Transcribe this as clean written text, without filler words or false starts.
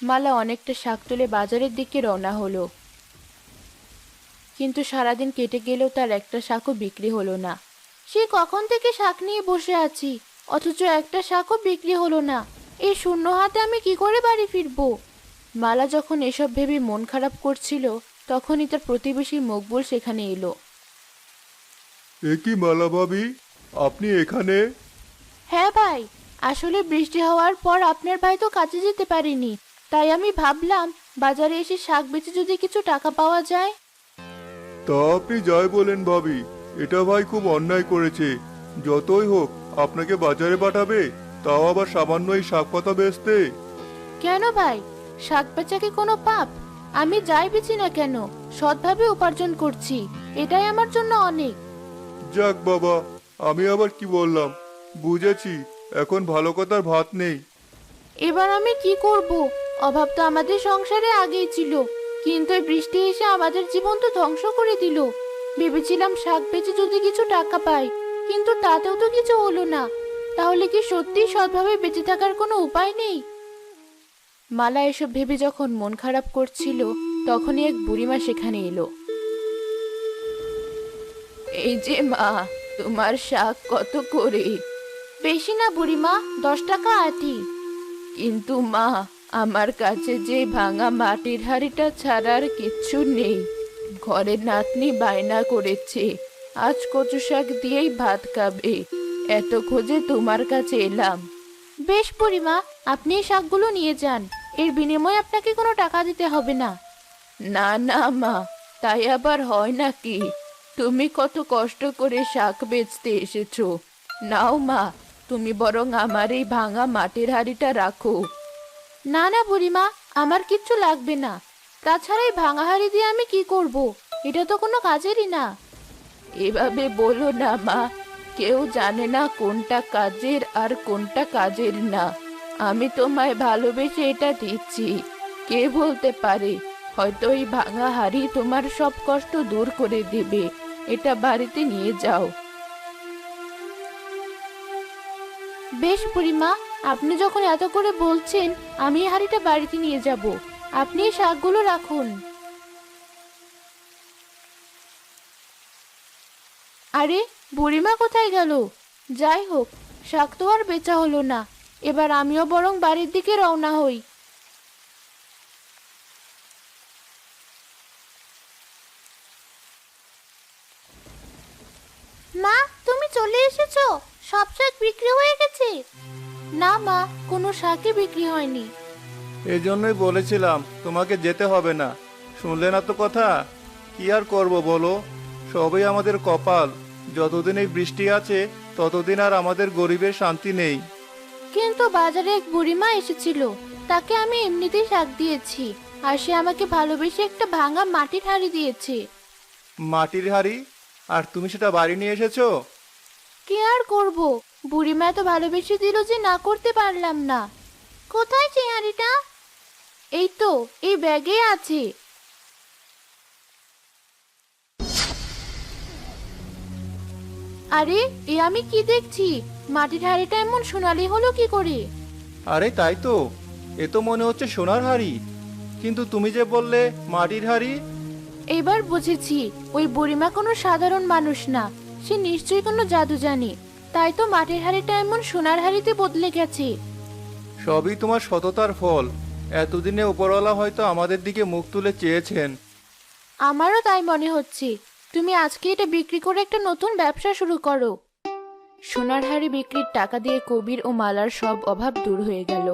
মালা অনেকটা শাক তুলে বাজারের দিকে রওনা হলো, কিন্তু সারাদিন কেটে গেলেও তার একটা শাকও বিক্রি হলো না। সে কখন থেকে শাক নিয়ে বসে আছি, অথচ একটা শাকও বিক্রি হলো না। এই শূন্য হাতে আমি কি করে বাড়ি ফিরবো? মালা যখন এসব ভেবে মন খারাপ করছিল, তখনই তার প্রতিবেশী মকবুল সেখানে এলো। এ কি মালা ভাবি, আপনি এখানে? হ্যাঁ ভাই, আসলে বৃষ্টি হওয়ার পর আপনার ভাই তো কাজে যেতে পারেনি, তাই আমি ভাবলাম বাজারে এসে শাক বেচে যদি কিছু টাকা পাওয়া যায়। তা আপনি যাই বলেন ভাবি, এটা ভাই খুব অন্যায় করেছে। যতই হোক আপনাকে বাজারে পাঠাবে, তাও আবার সামান্য এই শাক পাতা বেচতে। কেন ভাই, শাক বেচা কি কোনো পাপ? আমি যাই বেচি না কেন, সৎভাবে উপার্জন করছি, এটাই আমার জন্য অনেক। যাক বাবা, আমি আবার কি বললাম, বুঝেছি। এখন ভালো কথার ভাত নেই। এবার আমি কি করব? অভাব তো আমাদের সংসারে আগেই ছিল, কিন্তু এই বৃষ্টি এসে আমাদের জীবন তো ধ্বংস করে দিল। ভেবেছিলাম শাক বেচে যদি কিছু টাকা পাই, কিন্তু তাতেও তো কিছু হলো না। তাহলে কি সত্যিই সৎভাবে বেঁচে থাকার কোনো উপায় নেই? মালা এসব ভেবে যখন মন খারাপ করছিল, তখনই এক বুড়িমা সেখানে এলো। এই যে মা, তোমার শাক কত করে? বেশি না বুড়িমা, 10 টাকা আটি। কিন্তু মা, আমার কাছে যে ভাঙা মাটির হাঁড়িটা ছাড়া আর কিচ্ছু নেই। ঘরের নাতনি বায়না করেছে আজ কচু শাক দিয়েই ভাত খাবে, এত খোঁজে তোমার কাছে এলাম। বেশ বুড়িমা, আপনি এই শাকগুলো নিয়ে যান, এর বিনিময়ে আপনাকে কোনো টাকা দিতে হবে না। না না মা, তাই আবার হয় নাকি? তুমি কত কষ্ট করে শাক বেচতে এসেছো। নাও মা, তুমি বরং আমার এই ভাঙা মাটির হাঁড়িটা রাখো। না না বুড়িমা, আমার কিচ্ছু লাগবে না। তাছাড়া এই ভাঙা হাঁড়ি দিয়ে আমি কি করব? এটা তো কোনো কাজেরই না। এভাবে বলো না মা, কেউ জানে না কোনটা কাজের আর কোনটা কাজের না। আমি তোমায় ভালোবেসে এটা দিচ্ছি, কে বলতে পারে, হয়তো এই ভাঙা হাঁড়ি তোমার সব কষ্ট দূর করে দেবে। এটা বাড়িতে নিয়ে যাও। বেশ বুড়িমা, আপনি যখন এত করে বলছেন, আমি এই হাঁড়িটা বাড়িতে নিয়ে যাব। আপনি এই শাকগুলো রাখুন। আরে, বুড়িমা কোথায় গেল? যাই হোক, শাক তো আর বেচা হলো না। এবার আমিও বরং বাড়ির দিকে রওনা হই। মা, তুমি চলে এসেছো? সব শাক বিক্রি হয়ে গেছে? না মা, কোনো শাকই বিক্রি হয়নি। এজন্যই বলেছিলাম তোমাকে যেতে হবে না। শুনলে না তো কথা। কি আর করব বলো, সবই আমাদের কপাল। যতদিন এই বৃষ্টি আছে, ততদিন আর আমাদের গরিবের শান্তি নেই। কিন্তু বাজারে এক বুড়িমা এসেছিল, তাকে আমি এমনিতেই শাক দিয়েছি, আর সে আমাকে ভালোবেসে একটা ভাঙা মাটির হাঁড়ি দিয়েছে। মাটির হাঁড়ি? আর তুমি সেটা বাড়ি নিয়ে এসেছো? কি আর করব, বুড়িমা এত ভালোবেসে দিল যে না করতে পারলাম না। কোথায় সেই হাঁড়িটা? এই তো, এই ব্যাগে আছে। আরে, এ আমি কি দেখছি? মাটির হাঁড়িটা এমন সোনালি হলো কি করে? আরে তাই তো, এ তো মনে হচ্ছে সোনার হাঁড়ি। কিন্তু তুমি যে বললে মাটির হাঁড়ি। এবার বুঝেছি, ওই বুড়িমা কোনো সাধারণ মানুষ না, সে নিশ্চয়ই কোনো জাদু জানে। তাই তো মাটির হাঁড়িটা এমন সোনার হাঁড়িতে বদলে গেছে। সবই তোমার সততার ফল। এতদিনে উপরওয়ালা হয়তো আমাদের দিকে মুখ তুলে চেয়েছেন। আমারও তাই মনে হচ্ছে। তুমি আজকে এটা বিক্রি করে একটা নতুন ব্যবসা শুরু করো। সোনার হাঁড়ি বিক্রির টাকা দিয়ে কবির ও মালার সব অভাব দূর হয়ে গেল।